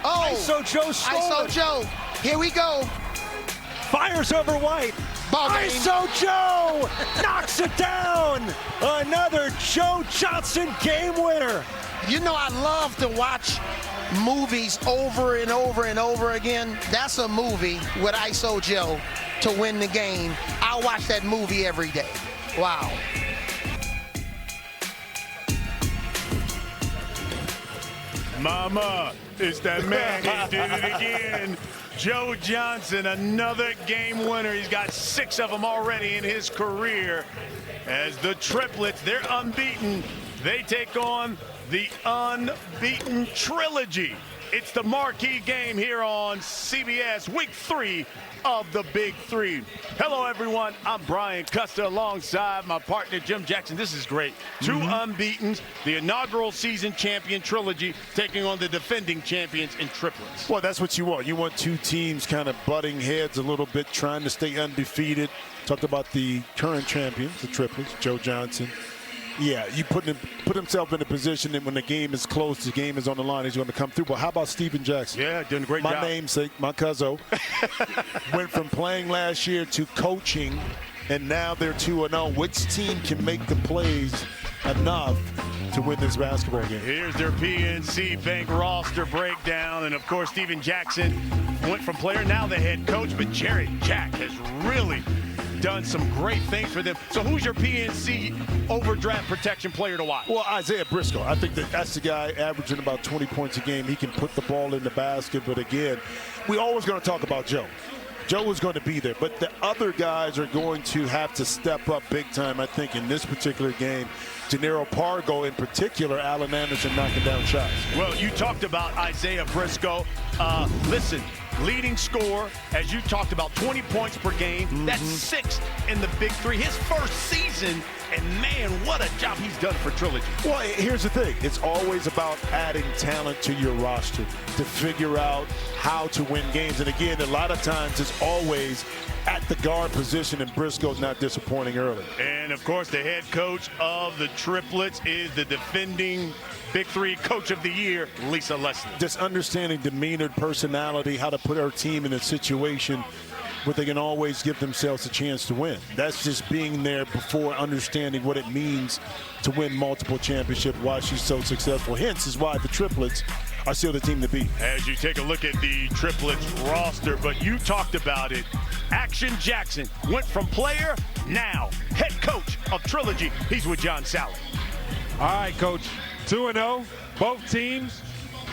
Oh, ISO Joe stole ISO it. Joe. Here we go. Fires over White. Ball game. ISO Joe knocks it down. Another Joe Johnson game winner. You know, I love to watch movies over and over and over again. That's a movie with ISO Joe to win the game. I watch that movie every day. Wow. Mama, it's that man. He did it again. Joe Johnson, another game winner. He's got 6 of them already in his career. As the Triplets, they're unbeaten. They take on the unbeaten Trilogy. It's the marquee game here on CBS, week 3 of the Big 3. Hello, everyone. I'm Brian Custer alongside my partner, Jim Jackson. This is great. 2 unbeatens, the inaugural season champion Trilogy taking on the defending champions in Triplets. Well, that's what you want. You want 2 teams kind of butting heads a little bit, trying to stay undefeated. Talked about the current champions, the Triplets, Joe Johnson. Yeah, you put himself in a position that when the game is close, the game is on the line, he's going to come through. But how about Steven Jackson? Yeah, doing a great job. My namesake, my cousin, went from playing last year to coaching, and now they're 2-0. Which team can make the plays enough to win this basketball game? Here's their PNC Bank roster breakdown. And, of course, Steven Jackson went from player, now the head coach. But Jarrett Jack has really done some great things for them. So who's your PNC overdraft protection player to watch? Well, Isaiah Briscoe. I think that's the guy averaging about 20 points a game. He can put the ball in the basket. But, again, we're always going to talk about Joe. Joe is going to be there. But the other guys are going to have to step up big time, I think, in this particular game. Jannero Pargo in particular, Allen Anderson knocking down shots. Well, you talked about Isaiah Briscoe. Listen, leading scorer, as you talked about, 20 points per game. That's 6th in the Big 3. His first season, and man, what a job he's done for Trilogy. Well, here's the thing. It's always about adding talent to your roster to figure out how to win games. And again, a lot of times it's always at the guard position, and Briscoe's not disappointing early. And, of course, the head coach of the Triplets is the defending Big 3 Coach of the Year, Lisa Leslie. Just understanding demeanor, personality, how to put our team in a situation where they can always give themselves a chance to win. That's just being there before understanding what it means to win multiple championships, why she's so successful. Hence is why the Triplets are still the team to beat. As you take a look at the Triplets roster, but you talked about it. Action Jackson went from player, now head coach of Trilogy. He's with John Sally. All right, Coach. 2-0, both teams.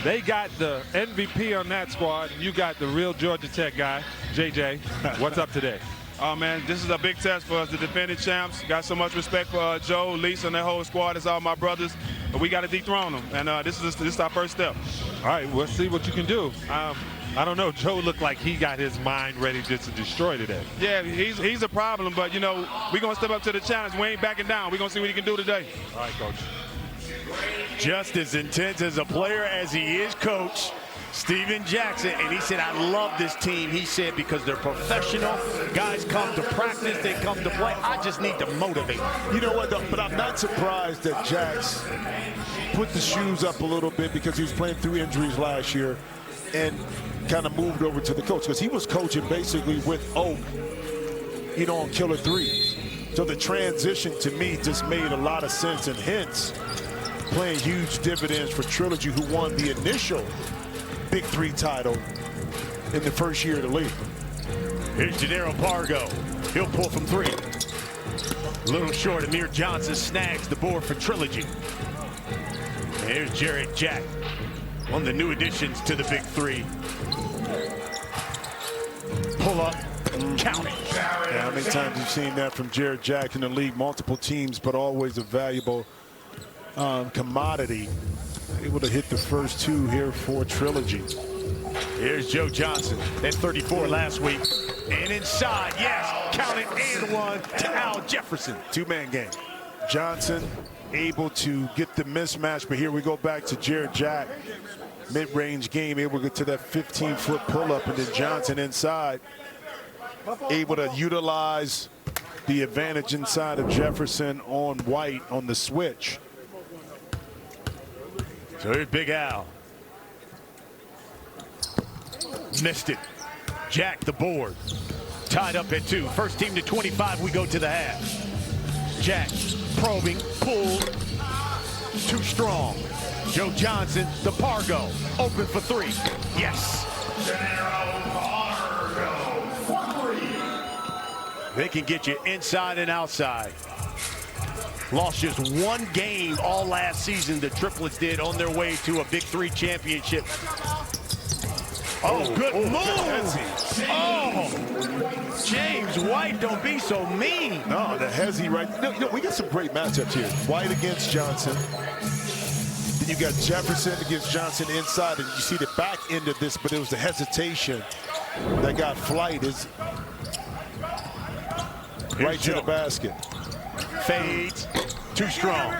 They got the MVP on that squad. You got the real Georgia Tech guy, JJ. What's up today? Oh, man, this is a big test for us, the defending champs. Got so much respect for Joe, Lisa, and that whole squad. It's all my brothers. But we got to dethrone them, and this is our first step. All right, we'll see what you can do. I don't know. Joe looked like he got his mind ready just to destroy today. Yeah, he's a problem, but, you know, we're going to step up to the challenge. We ain't backing down. We're going to see what he can do today. All right, Coach. Just as intense as a player as he is coach, Steven Jackson, and he said, I love this team. He said, because they're professional. Guys come to practice, they come to play. I just need to motivate them. You know what, though? But I'm not surprised that Jax put the shoes up a little bit because he was playing through injuries last year and kind of moved over to the coach because he was coaching basically with Oak, you know, on killer threes. So the transition to me just made a lot of sense, and hence playing huge dividends for Trilogy, who won the initial Big 3 title in the first year of the league. Here's Jannero Pargo. He'll pull from 3. A little short. Amir Johnson snags the board for Trilogy. And here's Jarrett Jack, one of the new additions to the Big 3. Pull up, count it. Yeah, how many times you've seen that from Jarrett Jack in the league? Multiple teams, but always a valuable commodity. Able to hit the first 2 here for Trilogy. Here's Joe Johnson at 34 last week. And inside, yes, count it, and 1 to Al Jefferson. 2-man game. Johnson able to get the mismatch, but here we go back to Jarrett Jack. Mid-range game, able to get to that 15-foot pull-up, and then Johnson inside, able to utilize the advantage inside of Jefferson on White on the switch. So here's Big Al. Missed it. Jack the board. Tied up at 2. First team to 25, we go to the half. Jack probing, pulled. Too strong. Joe Johnson, the Pargo, open for 3. Yes. They can get you inside and outside. Lost just 1 game all last season, the Triplets did, on their way to a Big 3 championship. Oh, good move. Oh, James White, don't be so mean. No, the Hezzy right. No, we got some great matchups here. White against Johnson. Then you got Jefferson against Johnson inside, and you see the back end of this, but it was the hesitation that got Flight is right to the basket. Fades, too strong.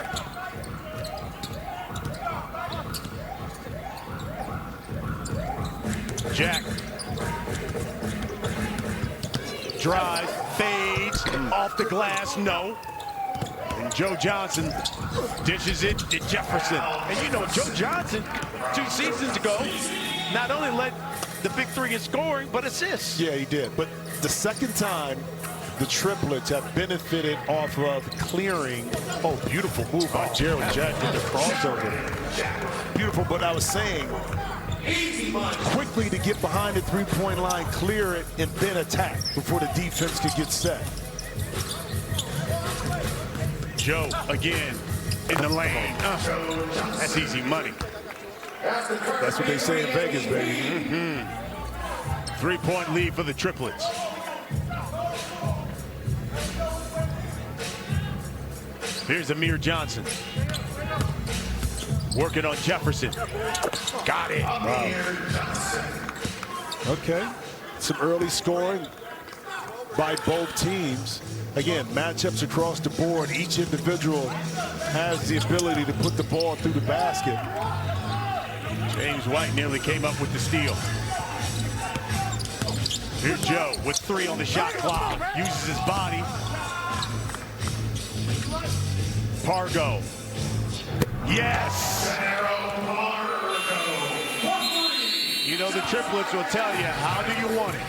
Jack drives, fades, off the glass, no. And Joe Johnson dishes it to Jefferson. And you know, Joe Johnson, 2 seasons ago, not only led the Big 3 in scoring, but assists. Yeah, he did. But the second time, the Triplets have benefited off of clearing. Oh, beautiful move by Jarrett. Jack did the crossover. Beautiful, but I was saying, quickly to get behind the three-point line, clear it, and then attack before the defense could get set. Joe again in the lane. That's easy money. That's what they say in Vegas, baby. 3-point lead for the Triplets. Here's Amir Johnson. Working on Jefferson. Got it. Wow. Okay. Some early scoring by both teams. Again, matchups across the board. Each individual has the ability to put the ball through the basket. James White nearly came up with the steal. Here's Joe with 3 on the shot clock. Uses his body. Pargo. Yes! You know, the Triplets will tell you, how do you want it?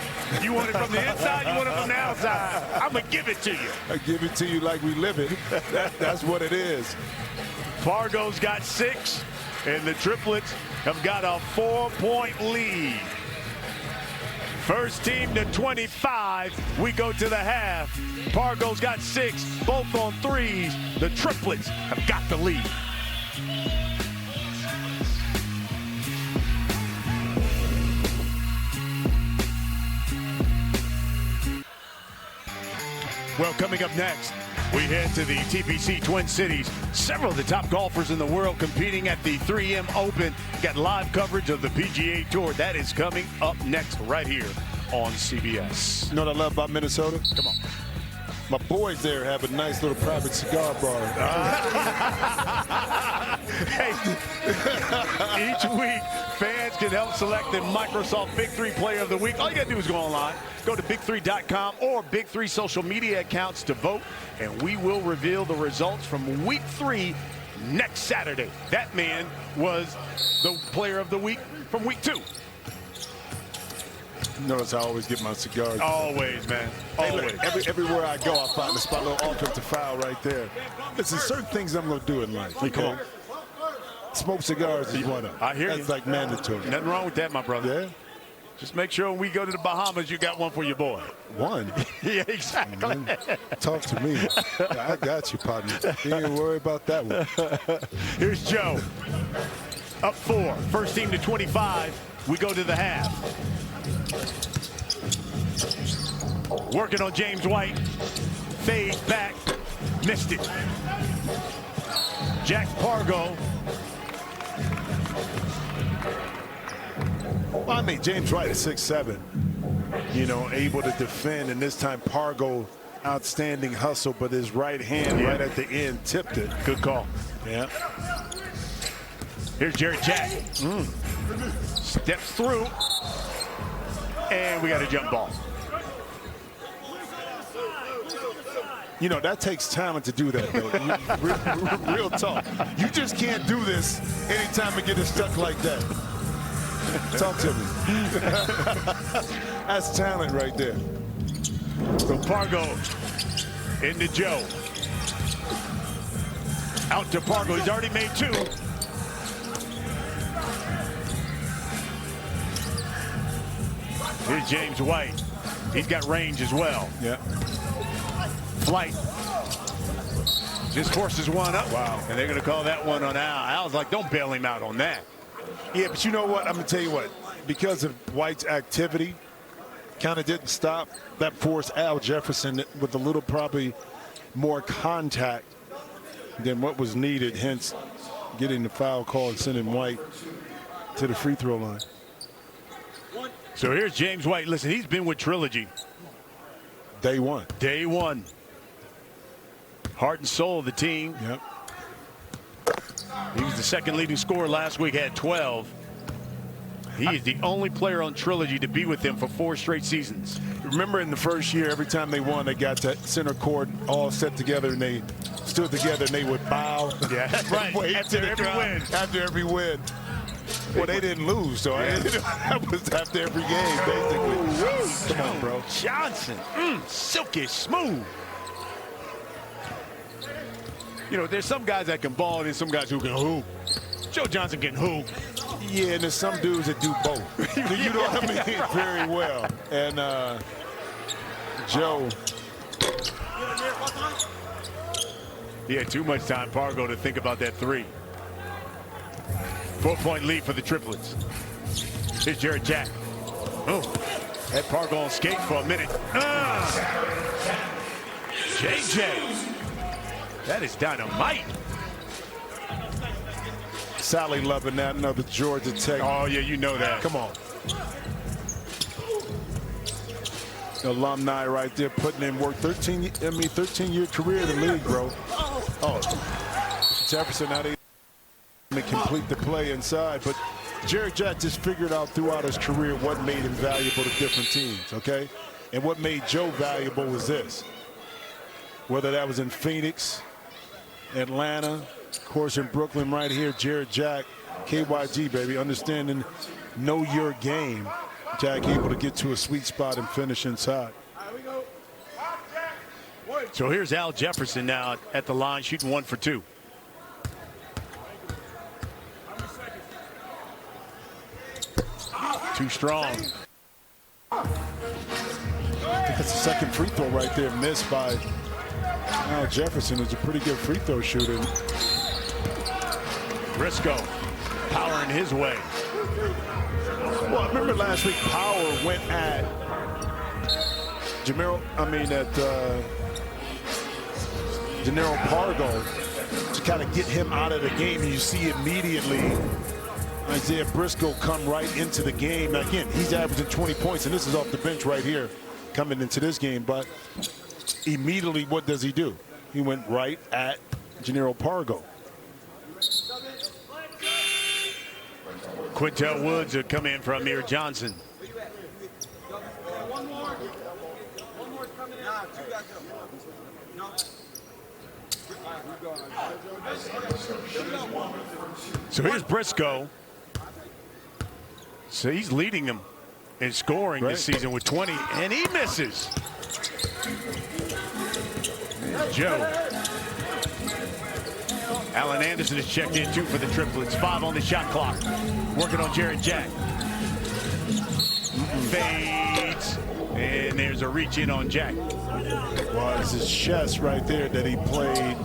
You want it from the inside, you want it from the outside. I'm going to give it to you. I give it to you like we live it. That's what it is. Pargo's got 6, and the Triplets have got a 4-point lead. First team to 25, we go to the half. Pargo's got 6, both on 3s. The Triplets have got the lead. Well, coming up next, we head to the TPC Twin Cities. Several of the top golfers in the world competing at the 3M Open. Got live coverage of the PGA Tour. That is coming up next right here on CBS. You know what I love about Minnesota? Come on. My boys there have a nice little private cigar bar. Hey, each week, fans can help select the Microsoft Big 3 Player of the Week. All you got to do is go online, go to big3.com or Big 3 social media accounts to vote, and we will reveal the results from Week 3 next Saturday. That man was the Player of the Week from Week 2. Notice I always get my cigars. Always, man. Always. Hey, look, everywhere I go, I find a spot, a little offensive foul right there. Listen, certain things I'm going to do in life. Hey, come on. Smoke cigars is one of them. I hear That's you. like mandatory. Nothing wrong with that, my brother. Yeah? Just make sure when we go to the Bahamas, you got one for your boy. One? Yeah, exactly. Talk to me. I got you, partner. You ain't worry about that one. Here's Joe. Up 4. First team to 25. We go to the half. Working on James White. Fade back. Missed it. Jack Pargo. Well, I mean, James White is 6'7", you know, able to defend, and this time Pargo, outstanding hustle, but his right hand right at the end tipped it. Good call. Yeah. Here's Jarrett Jack. Steps through. And we got a jump ball. You know, that takes talent to do that, though. Real talk. You just can't do this anytime it gets stuck like that. Talk to me. That's talent right there. So Pargo into Joe. Out to Pargo. He's already made 2. Here's James White. He's got range as well. Yeah. Flight. Just forces one up. Wow. And they're going to call that one on Al. Al's like, don't bail him out on that. Yeah, but you know what? I'm going to tell you what. Because of White's activity, kind of didn't stop. That forced Al Jefferson with a little probably more contact than what was needed, hence getting the foul call and sending White to the free throw line. So here's James White. Listen, he's been with Trilogy. Day one. Day one. Heart and soul of the team. Yep. He was the second leading scorer last week, had 12. He is the only player on Trilogy to be with them for 4 straight seasons. Remember in the first year, every time they won, they got to center court all set together and they stood together and they would bow. Yeah, that's right. After every win. After every win. Well, they didn't lose, so that was after every game, basically. Come on, bro. Johnson, silky smooth. You know, there's some guys that can ball and there's some guys who can hoop. Joe Johnson can hoop. Yeah, and there's some dudes that do both. You know what I mean? Right. Very well. And Joe. He had too much time, Pargo, to think about that 3. 4-point lead for the Triplets. Here's Jarrett Jack. Oh, had Pargo on skates for a minute. JJ. That is dynamite. Sally loving that, another Georgia Tech. Oh, yeah, you know that. Come on. Alumni right there putting in work. 13-year career in the league, bro. Oh, Jefferson out to complete the play inside, but Jarrett Jack just figured out throughout his career what made him valuable to different teams, okay? And what made Joe valuable was this. Whether that was in Phoenix, Atlanta, of course in Brooklyn right here, Jarrett Jack, KYG, baby, understanding, know your game. Jack able to get to a sweet spot and finish inside. So here's Al Jefferson now at the line, shooting 1 for 2. Too strong. I think that's the second free throw right there, missed by Al Jefferson, who's a pretty good free throw shooter. Briscoe powering his way. Well, I remember last week Power went at Janero Pargo to kind of get him out of the game. And you see immediately Isaiah Briscoe come right into the game. Now, again, he's averaging 20 points, and this is off the bench right here coming into this game. But immediately, what does he do? He went right at Janero Pargo. Quintel Woods will come in for Amir Johnson. So here's Briscoe. So he's leading them in scoring this season with 20, and he misses. Joe. Alan Anderson is checked in too for the Triplets. 5 on the shot clock. Working on Jarrett Jack. Fades. And there's a reach in on Jack. Well, it's his chest right there that he played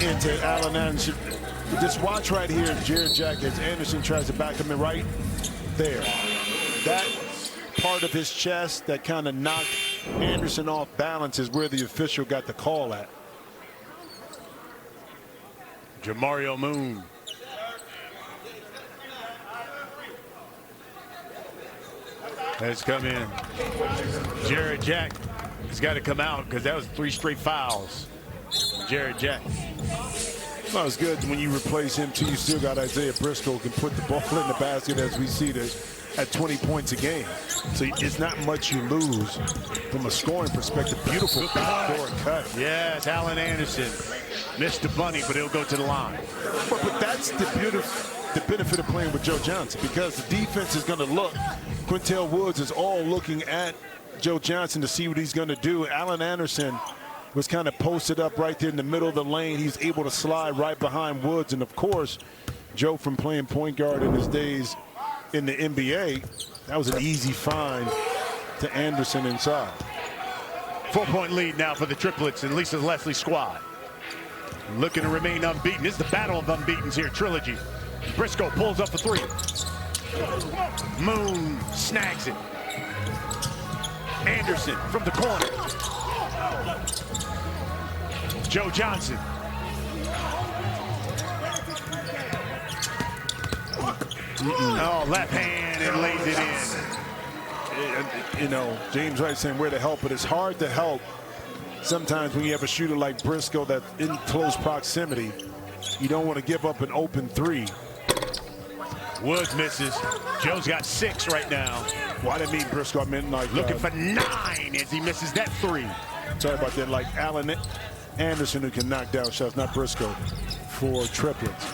into Alan Anderson. Just watch right here, Jarrett Jack, as Anderson tries to back him in right there. That part of his chest that kind of knocked Anderson off balance is where the official got the call at. Jamario Moon. Has come in. Jarrett Jack has got to come out because that was 3 straight fouls. Jarrett Jack. Well, it's good when you replace him too. You still got Isaiah Briscoe who can put the ball in the basket as we see this at 20 points a game. So it's not much you lose from a scoring perspective. Beautiful backdoor cut. Yes, Alan Anderson missed the bunny, but he'll go to the line. But that's the the benefit of playing with Joe Johnson, because the defense is going to look. Quintel Woods is all looking at Joe Johnson to see what he's going to do. Allen Anderson was kind of posted up right there in the middle of the lane. He's able to slide right behind Woods. And, of course, Joe, from playing point guard in his days in the NBA, that was an easy find to Anderson inside. 4-point lead now for the Triplets and Lisa Leslie's squad. Looking to remain unbeaten. This is the battle of unbeatens here, Trilogy. Briscoe pulls up a three. Moon snags it. Anderson from the corner. Joe Johnson. Oh, left hand and lays it in. You know, James Wright saying where to help, but it's hard to help sometimes when you have a shooter like Briscoe that's in close proximity. You don't want to give up an open three. Woods misses. Joe's got 6 right now. Well, I didn't mean Briscoe. I meant like looking for 9 as he misses that 3. Sorry about that. Like Allen Anderson, who can knock down shots, not Briscoe, for Triplets.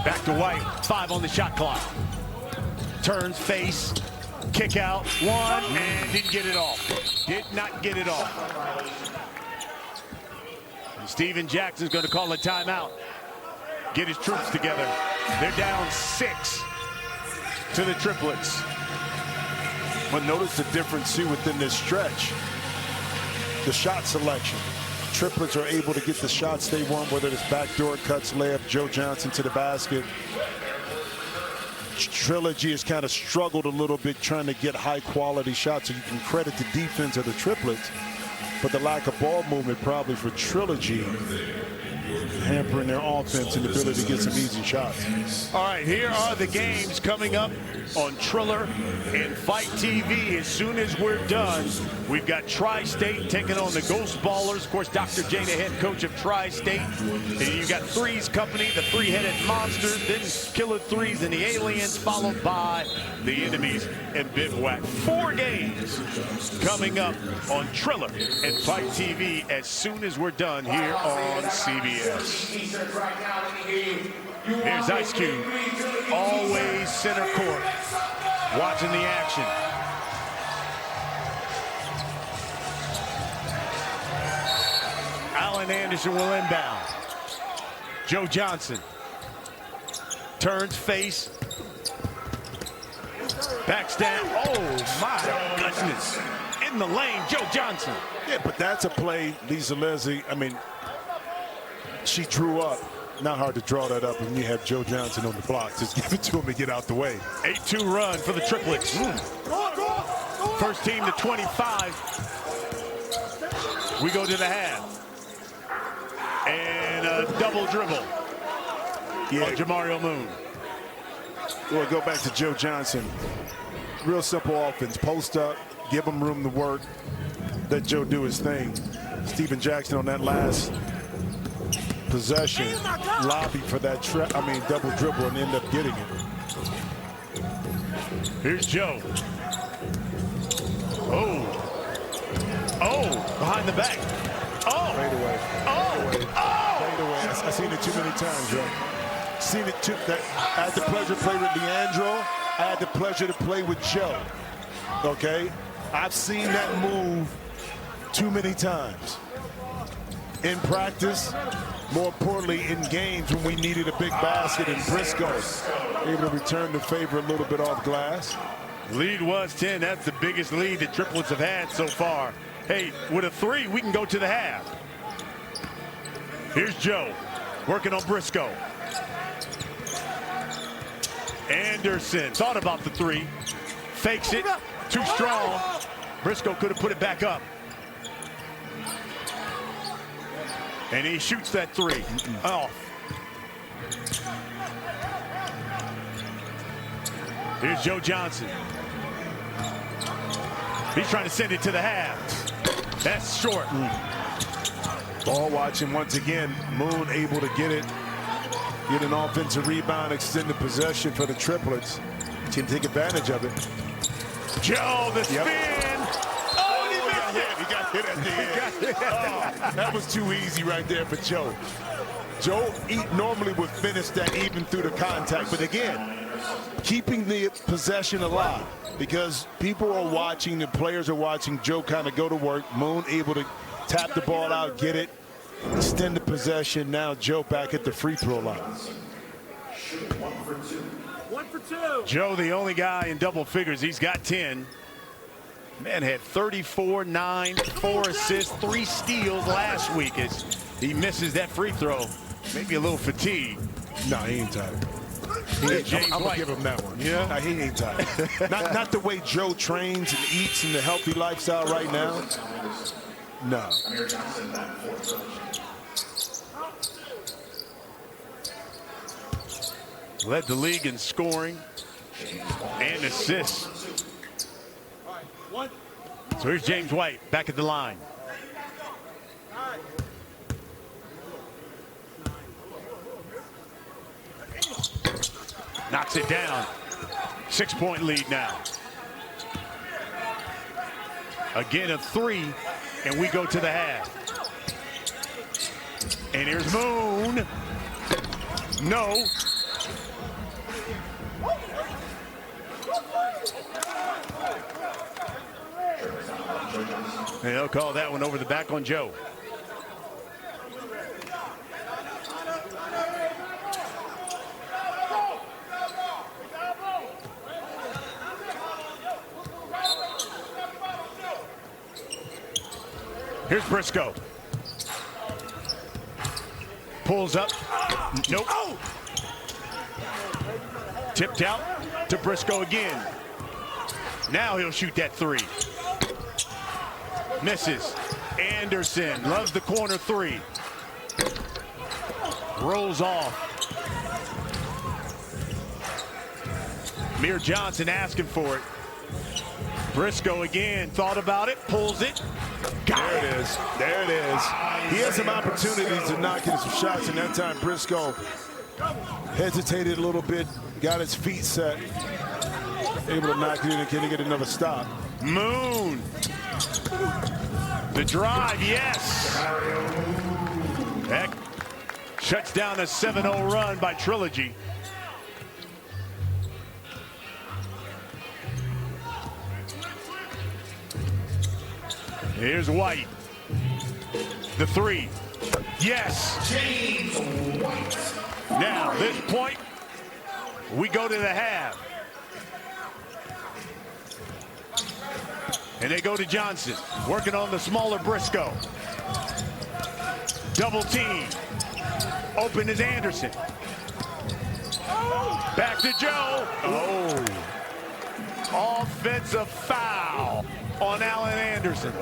Back to White. 5 on the shot clock. Turns, face, kick out, 1, and didn't get it off. Did not get it off. Steven Jackson's going to call a timeout. Get his troops together. They're down 6 to the Triplets. But notice the difference, too, within this stretch. The shot selection. Triplets are able to get the shots they want, whether it's backdoor cuts, layup, Joe Johnson to the basket. Trilogy has kind of struggled a little bit trying to get high-quality shots, so you can credit the defense of the Triplets. But the lack of ball movement probably for Trilogy hampering their offense and the ability to get some easy shots. All right, here are the games coming up on Triller and Fight TV. As soon as we're done, we've got Tri-State taking on the Ghost Ballers. Of course, Dr. J, the head coach of Tri-State. And you got Threes Company, the three-headed monsters, then Killer Threes and the Aliens, followed by the Enemies and Bivouac. 4 games coming up on Triller and Fight TV as soon as we're done here on CBS. Here's Ice Cube, always center court, watching the action. Allen Anderson will inbound. Joe Johnson turns, face, backs down. Oh my goodness! In the lane, Joe Johnson. Yeah, but that's a play, Lisa Leslie. I mean, she drew up. Not hard to draw that up when you have Joe Johnson on the block. Just give it to him and get out the way. 8-2 run for the Triplets. First team to 25. We go to the half. And a double dribble on Jamario Moon. We'll go back to Joe Johnson. Real simple offense. Post up, give him room to work. Let Joe do his thing. Steven Jackson on that last possession lobbied for that double dribble and end up getting it. Here's Joe. Behind the back. Fade away. Fade away. I've seen it too many times, Joe. Seen it too. I had the pleasure to play with Leandro. I had the pleasure to play with Joe. Okay? I've seen that move too many times. In practice, more importantly in games when we needed a big basket, and Briscoe able to return the favor a little bit off glass. Lead was 10. That's the biggest lead the Triplets have had so far. Hey, with a 3, we can go to the half. Here's Joe working on Briscoe. Anderson thought about the 3. Fakes it. Too strong. Briscoe could have put it back up. And he shoots that 3. Oh. Here's Joe Johnson. He's trying to send it to the half. That's short. Ball watching once again. Moon able to get it. Get an offensive rebound, extend the possession for the Triplets. Can take advantage of it. Joe, the spin. Oh, he missed it. He got hit at the end. That was too easy right there for Joe. Joe normally would finish that even through the contact, but again, keeping the possession alive because people are watching, the players are watching Joe kind of go to work. Moon able to tap the ball out, get it, extend the possession. Now Joe back at the free throw line. 1 for 2. Joe, the only guy in double figures. He's got 10. Man had 34, 9, 4 assists, 3 steals last week as he misses that free throw. Maybe a little fatigue. No, he ain't tired. I'm gonna give him that one. Yeah, no, he ain't tired. not the way Joe trains and eats and the healthy lifestyle right now. No. Led the league in scoring and assists. So here's James White back at the line. Knocks it down. 6-point lead now. Again a 3, and we go to the half. And here's Moon. No. And they'll call that one over the back on Joe. Here's Briscoe. Pulls up. Nope. Oh! Tipped out to Briscoe again. Now he'll shoot that 3. Misses. Anderson loves the corner 3. Rolls off. Amir Johnson asking for it. Briscoe again, thought about it, pulls it. There it is. There it is. He had some opportunities to knock in some shots, and that time Briscoe hesitated a little bit, got his feet set, able to knock it in and can he get another stop. Moon. The drive, yes. That shuts down a 7-0 run by Trilogy. Here's White. The 3. Yes. Now, this point, we go to the half. And they go to Johnson, working on the smaller Briscoe. Double team. Open is Anderson. Back to Joe. Oh. Offensive foul on Allen Anderson.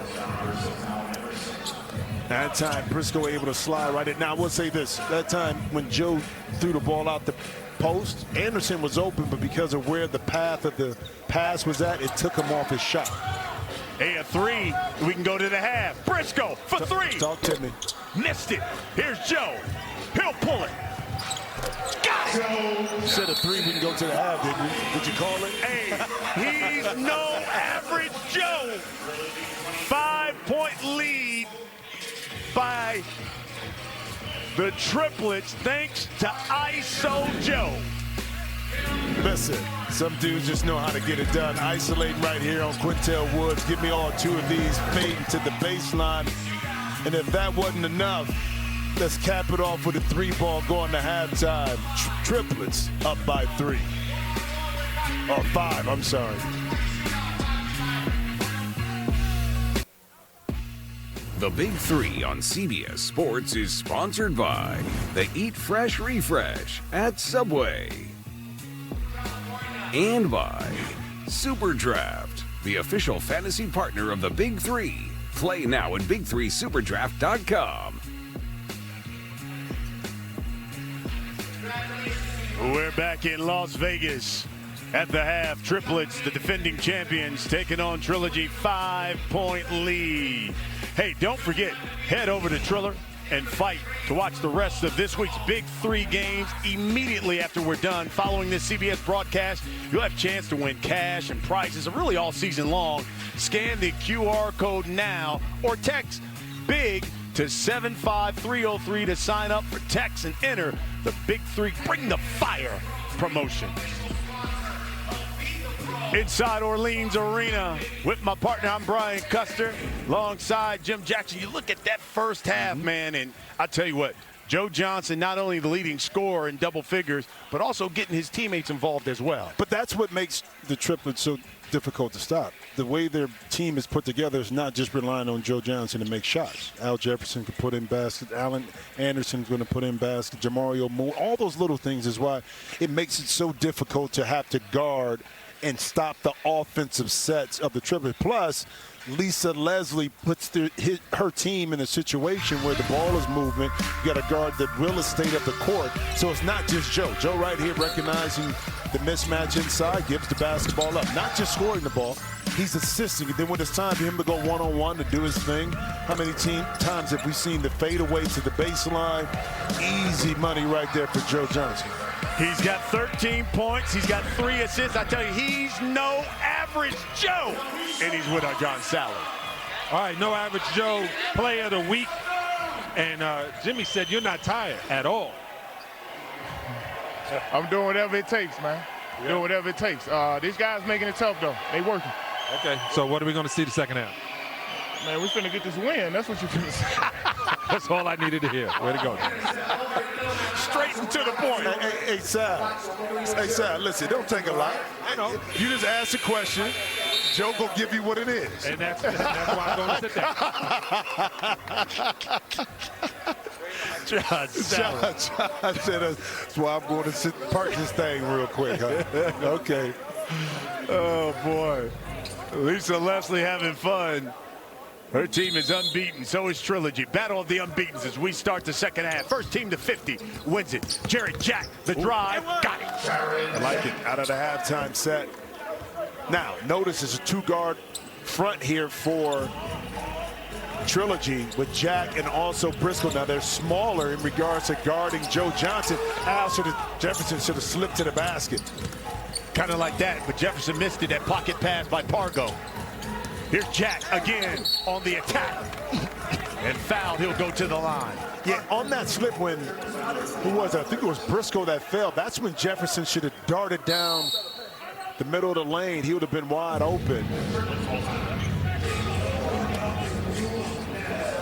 That time, Briscoe able to slide right in. Now, I will say this. That time, when Joe threw the ball out the post, Anderson was open, but because of where the path of the pass was at, it took him off his shot. Hey, a 3. We can go to the half. Briscoe for 3. Talk to me. Missed it. Here's Joe. He'll pull it. Got it. Said a 3, we can go to the half, didn't you? Did you call it? Hey, he's no average Joe. 5-point lead by the Triplets thanks to ISO Joe. Listen, some dudes just know how to get it done. Isolating right here on Quintel Woods. Give me all 2 of these, fading to the baseline. And if that wasn't enough, let's cap it off with a 3-ball going to halftime. Triplets up by 3. Or 5, I'm sorry. The Big 3 on CBS Sports is sponsored by the Eat Fresh Refresh at Subway. And by Super Draft, the official fantasy partner of the Big 3. Play now at big3superdraft.com. We're back in Las Vegas at the half. Triplets, the defending champions, taking on Trilogy. 5-point lead. Hey, don't forget, head over to Triller and fight to watch the rest of this week's Big 3 games immediately after we're done. Following this CBS broadcast, you'll have a chance to win cash and prizes really all season long. Scan the QR code now or text BIG to 75303 to sign up for text and enter the Big 3 Bring the Fire promotion. Inside Orleans Arena with my partner, I'm Brian Custer, alongside Jim Jackson. You look at that first half, man, and I tell you what, Joe Johnson, not only the leading scorer in double figures, but also getting his teammates involved as well. But that's what makes the Triplets so difficult to stop. The way their team is put together is not just relying on Joe Johnson to make shots. Al Jefferson can put in basket. Allen Anderson's going to put in basket. Jamario Moore. All those little things is why it makes it so difficult to have to guard and stop the offensive sets of the Triplets. Plus, Lisa Leslie puts her team in a situation where the ball is moving. You got to guard the real estate of the court. So it's not just Joe. Joe right here recognizing the mismatch inside, gives the basketball up. Not just scoring the ball, he's assisting. And then when it's time for him to go one-on-one to do his thing, how many times have we seen the fadeaway to the baseline? Easy money right there for Joe Johnson. He's got 13 points. He's got 3 assists. I tell you, he's no average Joe. And he's with our John Sally. All right, no average Joe, player of the week. And Jimmy said you're not tired at all. I'm doing whatever it takes, man. Yeah. Doing whatever it takes. These guys making it tough, though. They working. Okay, so what are we going to see the second half? Man, we're finna get this win. That's what you're finna say. That's all I needed to hear. Way to go. Straight and to the point. Hey, Sal, listen, don't take a lot. I know. You just ask a question. Joe will give you what it is. And that's why I'm going to sit down. John Sally. John said that's why I'm going to park this thing real quick, huh? Okay. Oh, boy. Lisa Leslie having fun. Her team is unbeaten. So is Trilogy. Battle of the unbeatens as we start the second half. First team to 50 wins it. Jarrett Jack, the drive, got it. I like it. Out of the halftime set. Now, notice it's a 2-guard front here for Trilogy with Jack and also Briscoe. Now, they're smaller in regards to guarding Joe Johnson. Jefferson should have slipped to the basket. Kind of like that, but Jefferson missed it. That pocket pass by Pargo. Here's Jack again on the attack. And fouled, he'll go to the line. Yeah, on that slip when, who was it? I think it was Briscoe that fell. That's when Jefferson should have darted down the middle of the lane. He would have been wide open.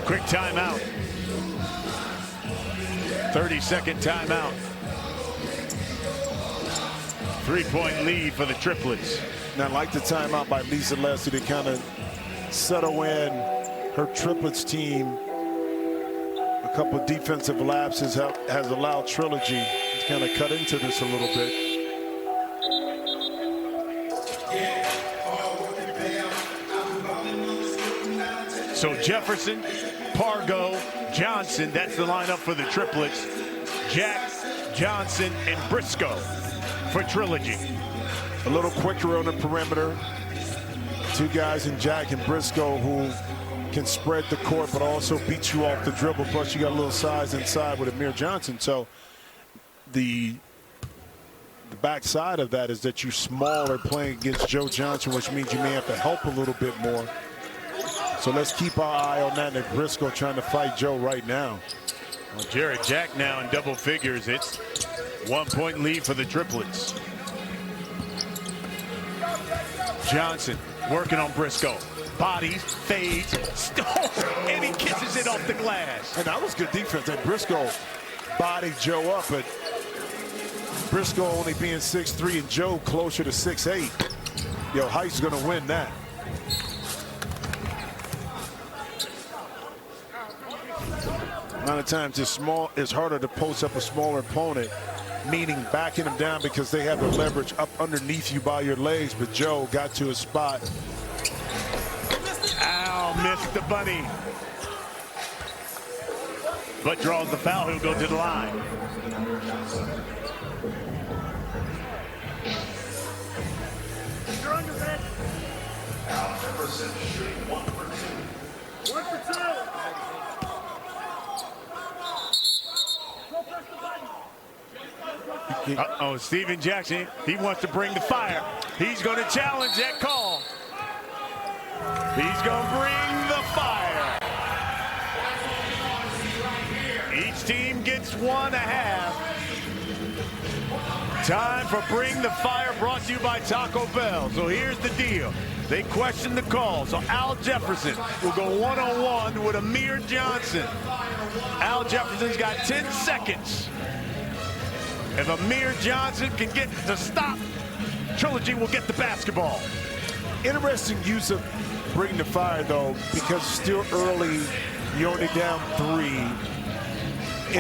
Quick timeout. 30-second timeout. 3-point lead for the Triplets. And I like the timeout by Lisa Leslie to kind of settle in her Triplets team. A couple of defensive lapses has allowed Trilogy to kind of cut into this a little bit. So Jefferson, Pargo, Johnson, that's the lineup for the Triplets. Jack, Johnson, and Briscoe for Trilogy. A little quicker on the perimeter. 2 guys in Jack and Briscoe who can spread the court but also beat you off the dribble. Plus you got a little size inside with Amir Johnson. So the backside of that is that you're smaller playing against Joe Johnson, which means you may have to help a little bit more. So let's keep our eye on that. And Briscoe trying to fight Joe right now. Well, Jarrett Jack now in double figures. It's 1-point lead for the Triplets. Johnson working on Briscoe. Bodies, fades, and he kisses it off the glass. And that was good defense. And Briscoe bodied Joe up, but Briscoe only being 6'3" and Joe closer to 6'8". Yo, height's gonna win that. Amount of times it's harder to post up a smaller opponent, meaning backing them down because they have the leverage up underneath you by your legs. But Joe got to a spot. Al missed the bunny. But draws the foul. He'll go to the line. Al Jefferson shooting 1 for 2. 1 for 2. Uh-oh, Steven Jackson, he wants to bring the fire. He's going to challenge that call. He's going to bring the fire. +1.5. Time for Bring the Fire, brought to you by Taco Bell. So here's the deal. They question the call, so Al Jefferson will go one-on-one with Amir Johnson. Al Jefferson's got 10 seconds. If Amir Johnson can get to stop, Trilogy will get the basketball. Interesting use of Bring the Fire, though, because still early, you're only down 3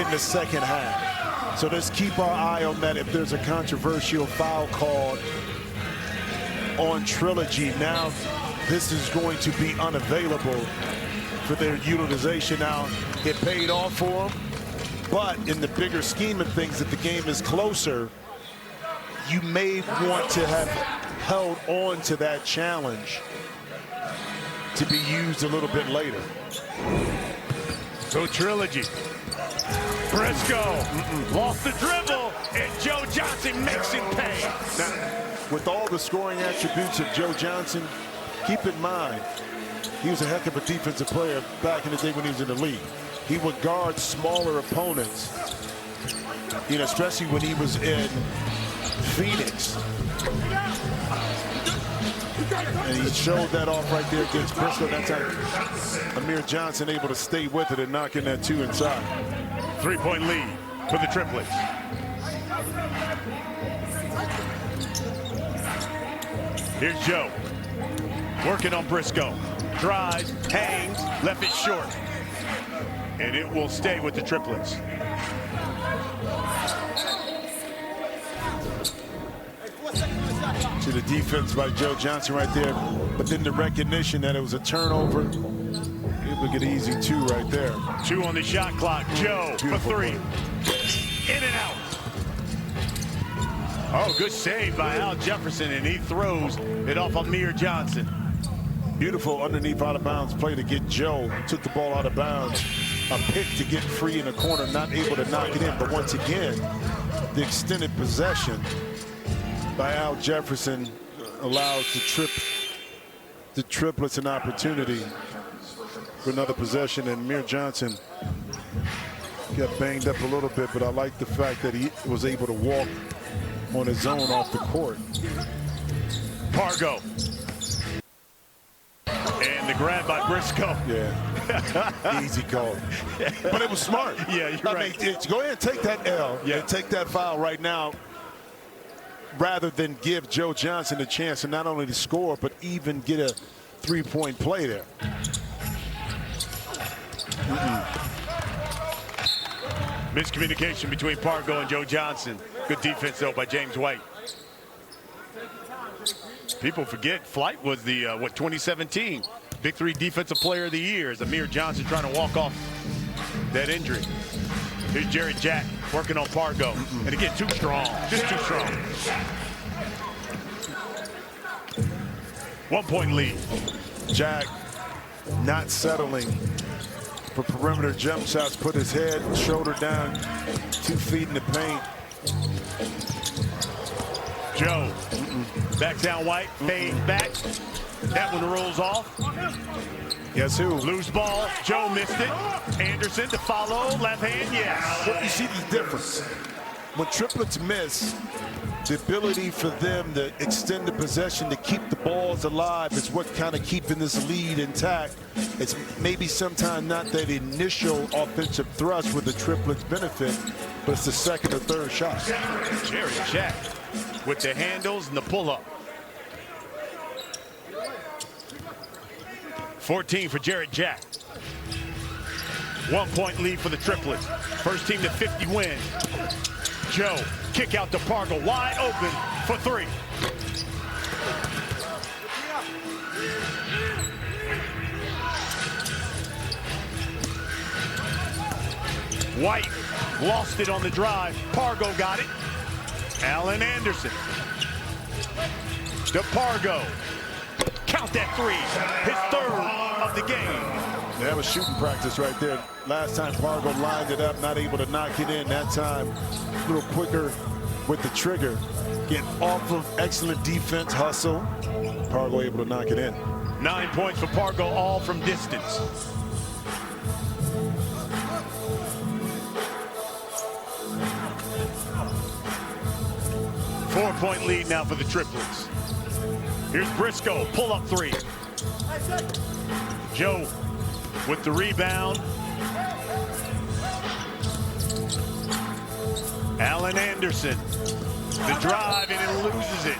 in the second half. So let's keep our eye on that. If there's a controversial foul called on Trilogy, now this is going to be unavailable for their utilization. Now, it paid off for them, but in the bigger scheme of things, if the game is closer, you may want to have held on to that challenge to be used a little bit later. So Trilogy. Briscoe lost the dribble, and Joe Johnson makes him pay. Now, with all the scoring attributes of Joe Johnson, keep in mind, he was a heck of a defensive player back in the day when he was in the league. He would guard smaller opponents, you know, especially when he was in Phoenix. And he showed that off right there against Briscoe. That's how Amir Johnson able to stay with it and knock in that 2 inside. 3-point lead for the Triplets. Here's Joe. Working on Briscoe. Drives, hangs, left it short. And it will stay with the Triplets. To the defense by Joe Johnson right there. But then the recognition that it was a turnover. Able to get an easy 2 right there. 2 on the shot clock. Joe Beautiful for 3. In and out. Oh, good save by Al Jefferson, and he throws it off Amir Johnson. Beautiful underneath out of bounds play to get Joe. Took the ball out of bounds. A pick to get free in the corner, not able to knock it in. But once again, the extended possession by Al Jefferson allows the Triplets an opportunity for another possession, and Amir Johnson got banged up a little bit, but I like the fact that he was able to walk on his own off the court. Pargo. And the grab by Briscoe. Yeah, easy call. But it was smart. Yeah, you're right. Go ahead and take that L and take that foul right now, rather than give Joe Johnson a chance to not only to score, but even get a 3-point play there. Miscommunication between Pargo and Joe Johnson. Good defense, though, by James White. People forget Flight was the, 2017 Big 3 Defensive Player of the Year. As Amir Johnson trying to walk off that injury. Here's Jarrett Jack working on Pargo. And again, too strong. Just too strong. 1-point lead. Jack not settling for perimeter jump shots, put his head, shoulder down, 2 feet in the paint. Joe backs down White, fades back. That one rolls off. Guess who? Loose ball. Joe missed it. Anderson to follow. Left hand, yes. Well, you see the difference. When Triplets miss, the ability for them to extend the possession to keep the balls alive is what kind of keeping this lead intact. It's maybe sometimes not that initial offensive thrust with the Triplets benefit, but it's the second or third shot. Jarrett Jack with the handles and the pull-up. 14 for Jarrett Jack. 1-point lead for the Triplets. First team to 50 win. Joe, kick out to Pargo, wide open for 3. White lost it on the drive. Pargo got it. Allen Anderson to Pargo. Count that 3. His 3rd of the game. That was shooting practice right there. Last time Pargo lined it up, not able to knock it in. That time, a little quicker with the trigger. Get off of excellent defense, hustle. Pargo able to knock it in. 9 points for Pargo, all from distance. 4-point lead now for the Triplets. Here's Briscoe, pull-up three. Joe with the rebound. Allen Anderson, the drive, and he loses it.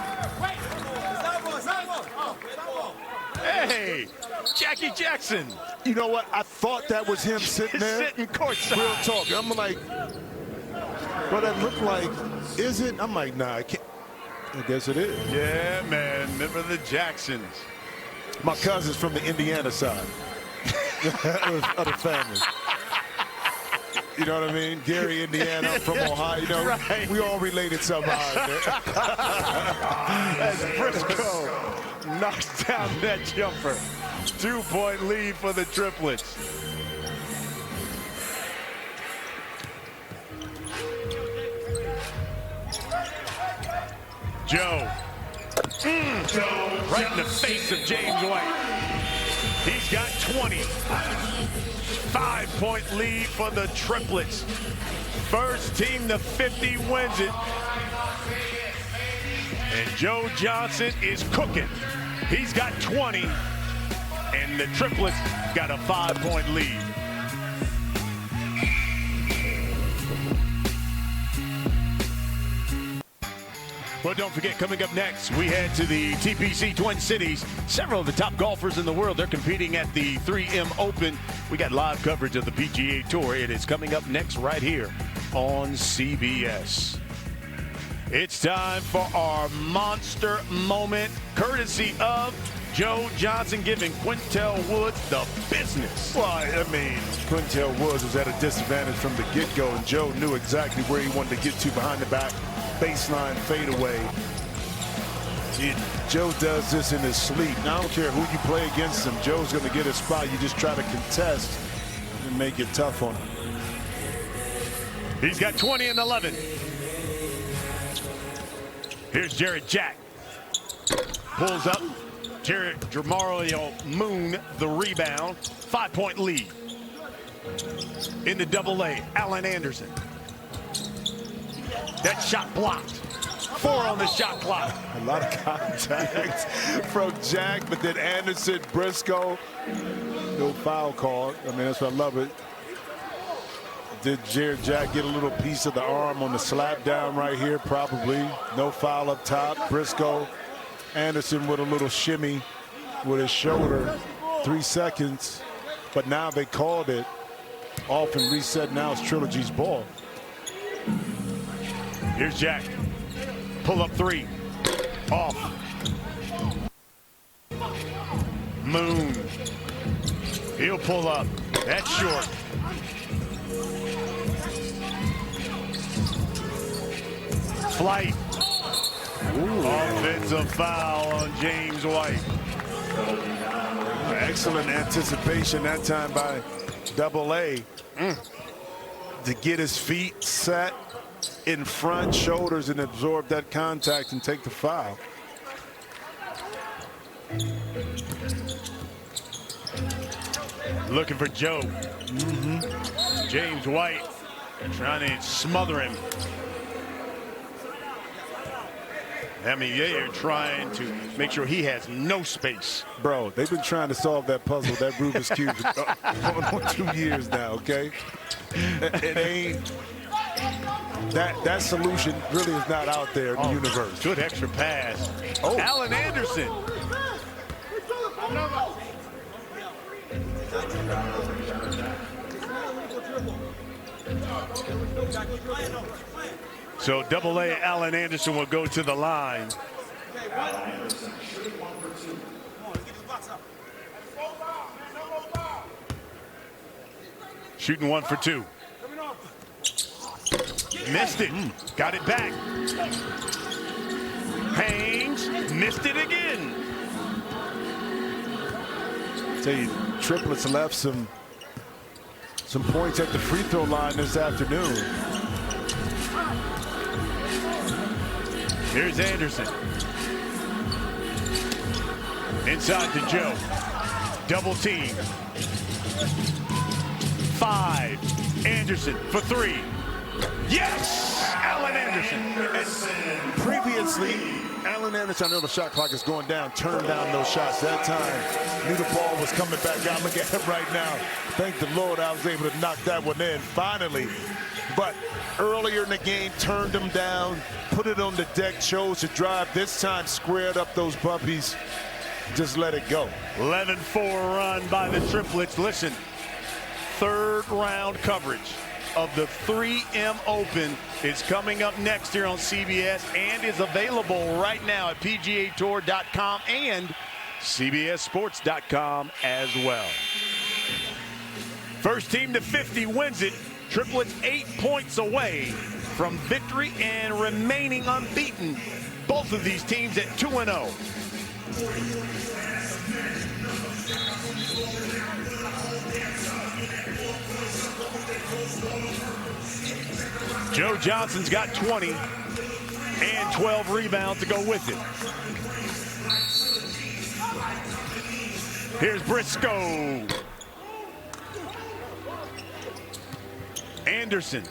Hey, Jackie Jackson. You know what? I thought that was him sitting there. Sitting courtside. Real talk. I'm like, well, that looked like, is it? I'm like, nah, I can't. I guess it is. Yeah, man. Remember the Jacksons. My cousin's from the Indiana side of the family. You know what I mean? Gary, Indiana, I'm from Ohio. You know, right. We all related somehow. As Briscoe knocks down that jumper. 2-point lead for the Triplets. Joe. Right in the face of James White. He's got 20. 5-point lead for the Triplets. First team to 50 wins it. And Joe Johnson is cooking. He's got 20. And the Triplets got a 5-point lead. Well, don't forget, coming up next, we head to the TPC Twin Cities. Several of the top golfers in the world, they're competing at the 3M Open. We got live coverage of the PGA Tour. It is coming up next right here on CBS. It's time for our monster moment, courtesy of Joe Johnson giving Quintel Woods the business. Well, I mean, Quintel Woods was at a disadvantage from the get-go, and Joe knew exactly where he wanted to get to behind the back. Baseline fadeaway. Joe does this in his sleep. Now, I don't care who you play against him. Joe's going to get a spot. You just try to contest and make it tough on him. He's got 20 and 11. Here's Jarrett Jack. Pulls up. Jarrett Jamario Moon, the rebound. 5-point lead. In the double-A, Allen Anderson. That shot blocked. 4 on the shot clock. A lot of contact from Jack, but then Anderson, Briscoe, no foul call. I mean, that's what I love it. Did Jarrett Jack get a little piece of the arm on the slap down right here? Probably. No foul up top. Briscoe, Anderson with a little shimmy with his shoulder. 3 seconds, but now they called it off and reset. Now it's Trilogy's ball. Here's Jack. Pull up 3. Off. Moon. He'll pull up. That's short. Flight. Ooh. Offensive foul on James White. Excellent anticipation that time by double-A to get his feet set in front, shoulders, and absorb that contact and take the foul. Looking for Joe. James White trying to smother him. I mean, they are trying to make sure he has no space. Bro, they've been trying to solve that puzzle, that Rubik's Cube, going on 2 years now, okay? It ain't... That solution really is not out there in the universe. Good extra pass. Oh. Allen Anderson. So double-A Allen Anderson will go to the line. Shooting 1 for 2. Missed it. Got it back. Haynes missed it again. Tell you, Triplets left some points at the free throw line this afternoon. Here's Anderson. Inside to Joe. Double team. 5. Anderson for 3. Yes! Allen Anderson. Previous honestly, Allen Anderson, I know the shot clock is going down, turned down those shots that time. Knew the ball was coming back out. Look at him right now. Thank the Lord I was able to knock that one in finally. But earlier in the game, turned them down, put it on the deck, chose to drive. This time squared up those bumpies. Just let it go. 11-4 run by the Triplets. Listen, third round coverage of the 3M Open is coming up next here on CBS and is available right now at PGAtour.com and CBSSports.com as well. First team to 50 wins it. Triplets 8 points away from victory and remaining unbeaten. Both of these teams at 2-0. Joe Johnson's got 20 and 12 rebounds to go with it. Here's Briscoe. Anderson.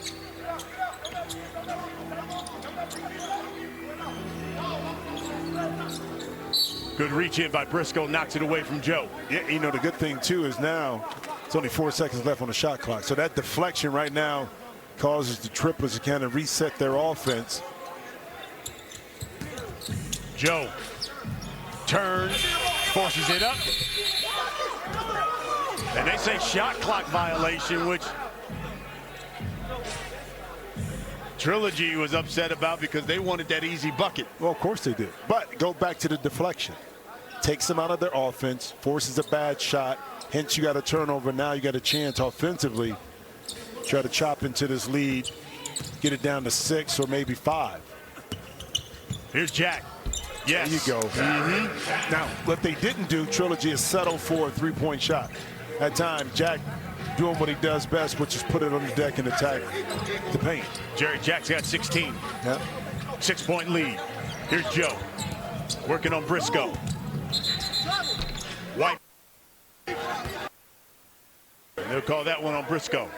Good reach in by Briscoe, knocks it away from Joe. Yeah, you know, the good thing, too, is now it's only 4 seconds left on the shot clock. So that deflection right now causes the Triplets to kind of reset their offense. Joe turns, forces it up. And they say shot clock violation, which Trilogy was upset about because they wanted that easy bucket. Well, of course they did. But go back to the deflection. Takes them out of their offense, forces a bad shot. Hence, you got a turnover. Now you got a chance offensively. Try to chop into this lead, get it down to 6 or maybe 5. Here's Jack. Yes. There you go. Now, what they didn't do, Trilogy, is settle for a three-point shot. At time, Jack doing what he does best, which is put it on the deck and attack the paint. Jarrett Jack's got 16. Yep. 6-point lead. Here's Joe working on Briscoe. White. They'll call that one on Briscoe.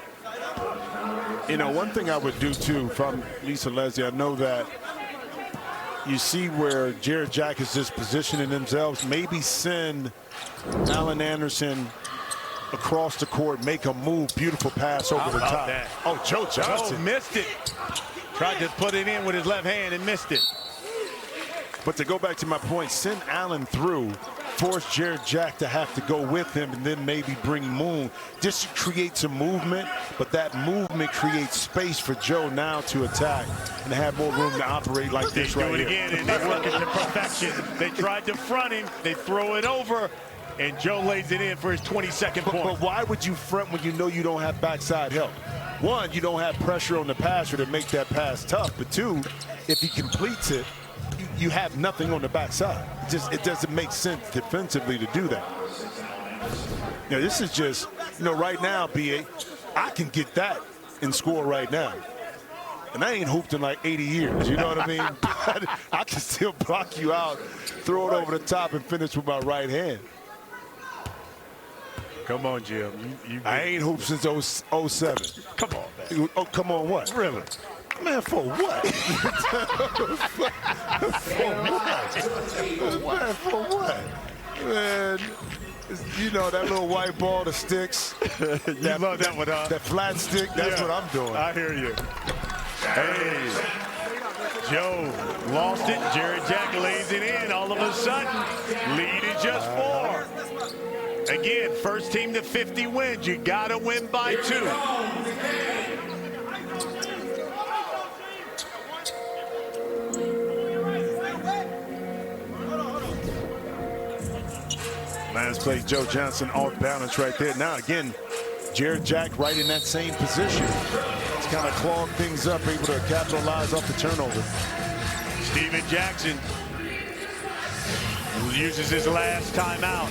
You know, one thing I would do, too, if I'm Lisa Leslie, I know that you see where Jarrett Jack is just positioning themselves. Maybe send Allen Anderson across the court, make a move, beautiful pass over the top. That? Oh, Joe Johnson. Joe missed it. Tried to put it in with his left hand and missed it. But to go back to my point, send Allen through, force Jarrett Jack to have to go with him, and then maybe bring Moon. Just to create some movement, but that movement creates space for Joe now to attack and have more room to operate like this right here. They do it again, and they work it to perfection. They tried to front him. They throw it over, and Joe lays it in for his 22nd point. But why would you front when you know you don't have backside help? One, you don't have pressure on the passer to make that pass tough. But two, if he completes it, you have nothing on the backside. It doesn't make sense defensively to do that. Now, this is just, you know, right now, BA, I can get that and score right now. And I ain't hooped in like 80 years, you know what I mean? But I can still block you out, throw it over the top, and finish with my right hand. Come on, Jim. I ain't hooped since 07. Come on, man. Oh, come on what? Really? Man, for what? For what? Man, for what? Man, you know, that little white ball, the sticks. You love that one, huh? That flat stick, that's what I'm doing. I hear you. Hey, Joe lost it. Jarrett Jack lays it in. All of a sudden, lead is just 4. Again, first team to 50 wins. You got to win by 2. Last play, Joe Johnson off balance right there. Now, again, Jarrett Jack right in that same position. It's kind of clogged things up, able to capitalize off the turnover. Steven Jackson uses his last timeout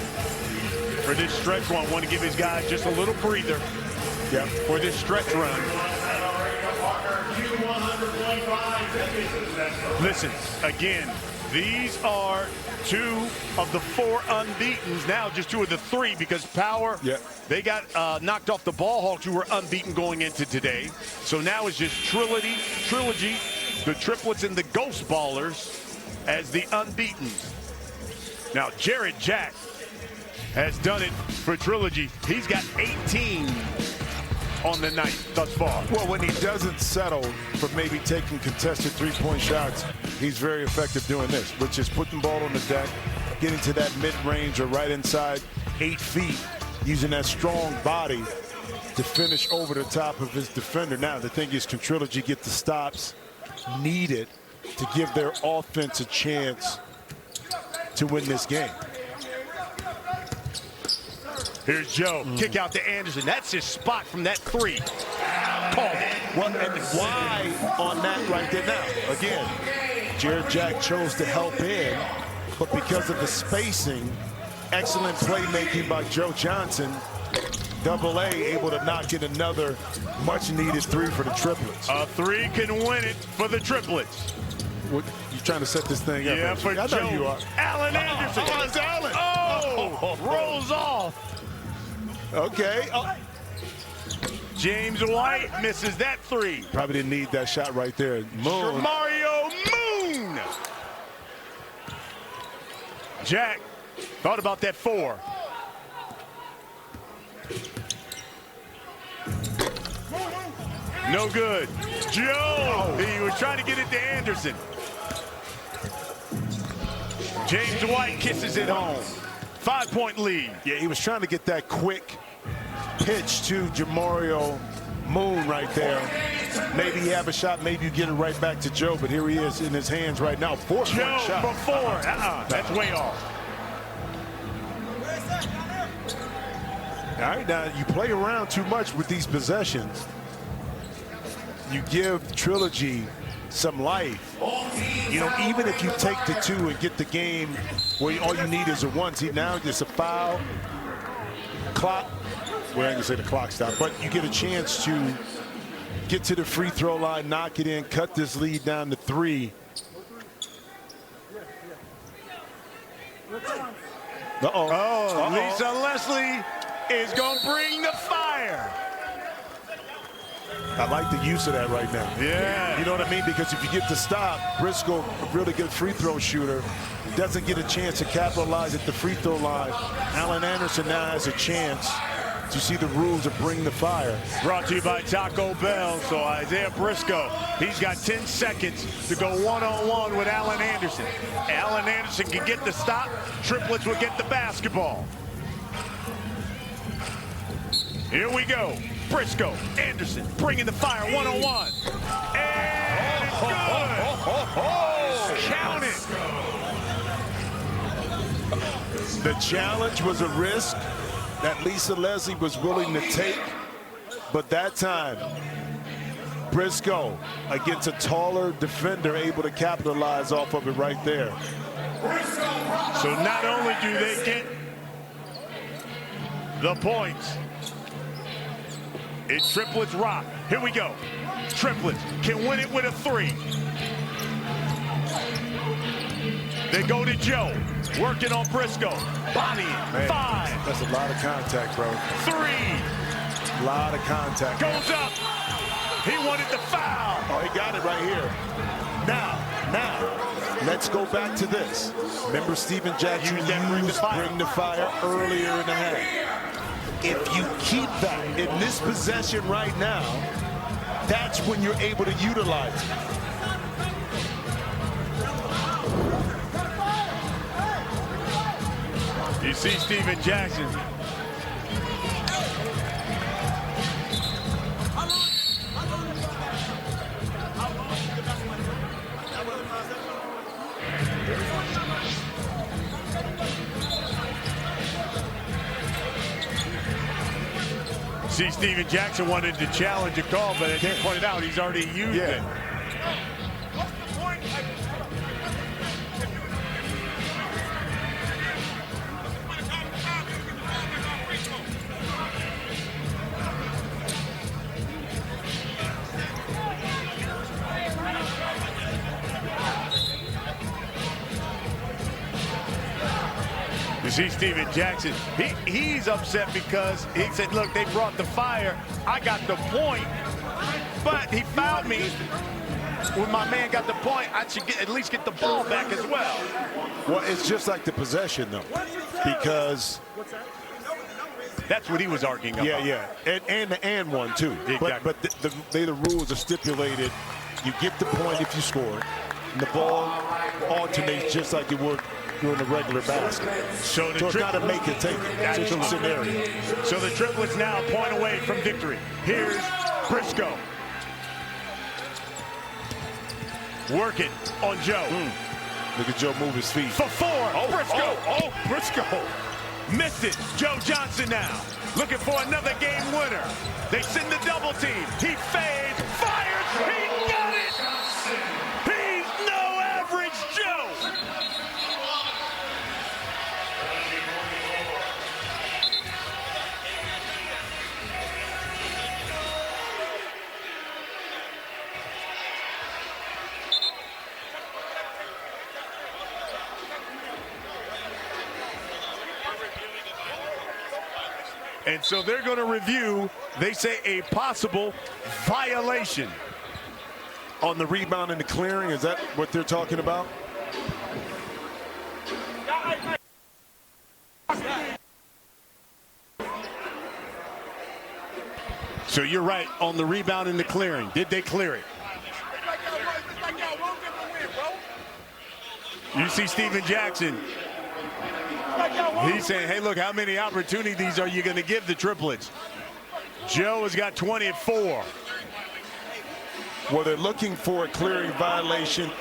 for this stretch run. Want to give his guys just a little breather for this stretch run. Listen, again, these are 2 of the 4 unbeatens. Now just 2 of the 3 because Power, they got knocked off the Ball Hawks, who were unbeaten going into today. So now it's just Trilogy, the Triplets, and the Ghost Ballers as the unbeaten. Now, Jarrett Jack has done it for Trilogy. He's got 18 on the night thus far. Well, when he doesn't settle for maybe taking contested three-point shots, he's very effective doing this, which is putting the ball on the deck, getting to that mid-range or right inside 8 feet, using that strong body to finish over the top of his defender. Now, the thing is, can Trilogy get the stops needed to give their offense a chance to win this game? Here's Joe. Kick out to Anderson. That's his spot from that 3. Called it. Well, and why on that right there now? Again, Jarrett Jack chose to help in, but because of the spacing, excellent playmaking by Joe Johnson, AA able to knock in another much-needed 3 for the Triplets. A 3 can win it for the Triplets. What, you trying to set this thing up? Yeah, for I Joe. know you are. Allen Anderson. Oh, it's Allen. Oh, rolls off. Okay. Oh. James White misses that 3. Probably didn't need that shot right there. Moon. Mario Moon. Jack thought about that 4. No good. Joe. He was trying to get it to Anderson. James White kisses it home. 5-point lead. Yeah, he was trying to get that quick pitch to Jamario Moon right there. Maybe he have a shot, maybe you get it right back to Joe, but here he is in his hands right now. 4-point Joe shot. before. That's way off. All right, now you play around too much with these possessions. You give Trilogy some life. You know, even if you take the 2 and get the game where all you need is a 1. See, now it's a foul, clock. Well, I can say the clock stop, but you get a chance to get to the free throw line, knock it in, cut this lead down to 3. Lisa Leslie is going to bring the fire. I like the use of that right now. Yeah. You know what I mean? Because if you get the stop, Briscoe, a really good free throw shooter, doesn't get a chance to capitalize at the free throw line. Allen Anderson now has a chance to see the rules of bring the fire. Brought to you by Taco Bell. So Isaiah Briscoe, he's got 10 seconds to go one-on-one with Allen Anderson. Allen Anderson can get the stop. Triplets will get the basketball. Here we go. Briscoe, Anderson, bringing the fire one-on-one. And it's good. Count it. The challenge was a risk that Lisa Leslie was willing to take, but that time, Briscoe, against a taller defender, able to capitalize off of it right there. So not only do they get the points, it's Triplets rock. Here we go. Triplets can win it with a 3. They go to Joe, working on Briscoe. Bonnie, 5. That's a lot of contact, bro. 3. A lot of contact. Goes up. He wanted the foul. Oh, he got it right here. Now, let's go back to this. Remember Stephen Jackson used bring the fire earlier in the half. If you keep that in this possession right now, that's when you're able to utilize it. You see Stephen Jackson. See, Stephen Jackson wanted to challenge a call, but as you pointed out, he's already used it. You see Stephen Jackson, he's upset because he said, look, they brought the fire. I got the point, but he fouled me. when my man got the point, I should at least get the ball back as well. Well, it's just like the possession, though, because that's what he was arguing about. Yeah, and the and one too. Exactly. But the rules are stipulated. You get the point if you score, and the ball alternates just like it would during the regular basket. So it's not a make it take it. It's just a scenario. So the Triplets now a point away from victory. Here's Briscoe. Work it on Joe. Look at Joe move his feet. For 4, Briscoe. Briscoe. Missed it. Joe Johnson now looking for another game winner. They send the double team. He fades, fires, he got it. He's no average Joe. And so they're going to review, they say, a possible violation. On the rebound and the clearing, is that what they're talking about? So you're right on the rebound and the clearing. Did they clear it? You see Steven Jackson. He's saying, hey, look, how many opportunities are you going to give the Triplets? Joe has got 20 at 4. Well, they're looking for a clearing violation.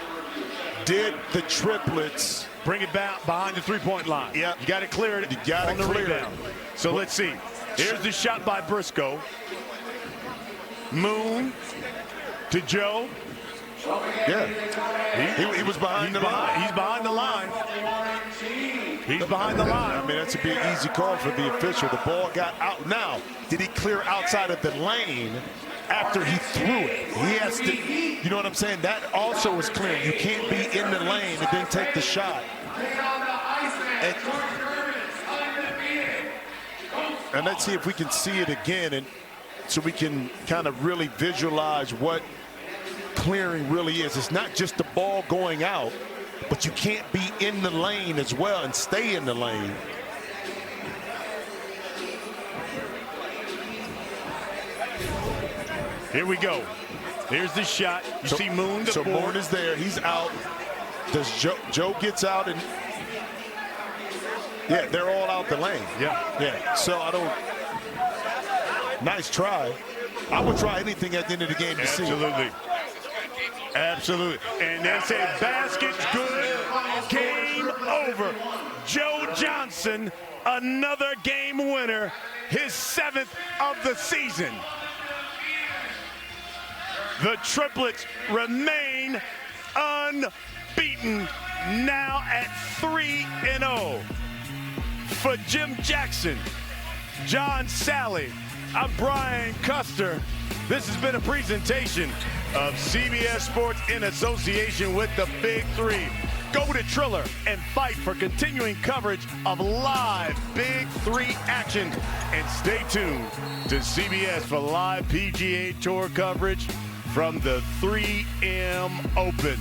Did the Triplets bring it back behind the three-point line? Yeah. You got to clear it. You got to clear rebound. So let's see. Here's the shot by Briscoe. Moon to Joe. Yeah. He was behind the line. He's behind the line. He's behind the line. I mean, that's a big easy call for the official. The ball got out. Now, did he clear outside of the lane after he threw it? He has to, you know what I'm saying? That also is clearing. You can't be in the lane and then take the shot. And let's see if we can see it again, and so we can kind of really visualize what clearing really is. It's not just the ball going out, but you can't be in the lane as well and stay in the lane. Here we go. Here's the shot. You see Moon. So Moon is there. He's out. Does Joe gets out and yeah, they're all out the lane. Yeah. So I don't. Nice try. I would try anything at the end of the game to see. Absolutely. And they say basket's good. Game over. Joe Johnson, another game winner, his 7th of the season. The Triplets remain unbeaten, now at 3-0. For Jim Jackson, John Sally, I'm Brian Custer. This has been a presentation of CBS Sports in association with the Big 3. Go to Triller and fight for continuing coverage of live Big 3 action. And stay tuned to CBS for live PGA Tour coverage from the 3M Open.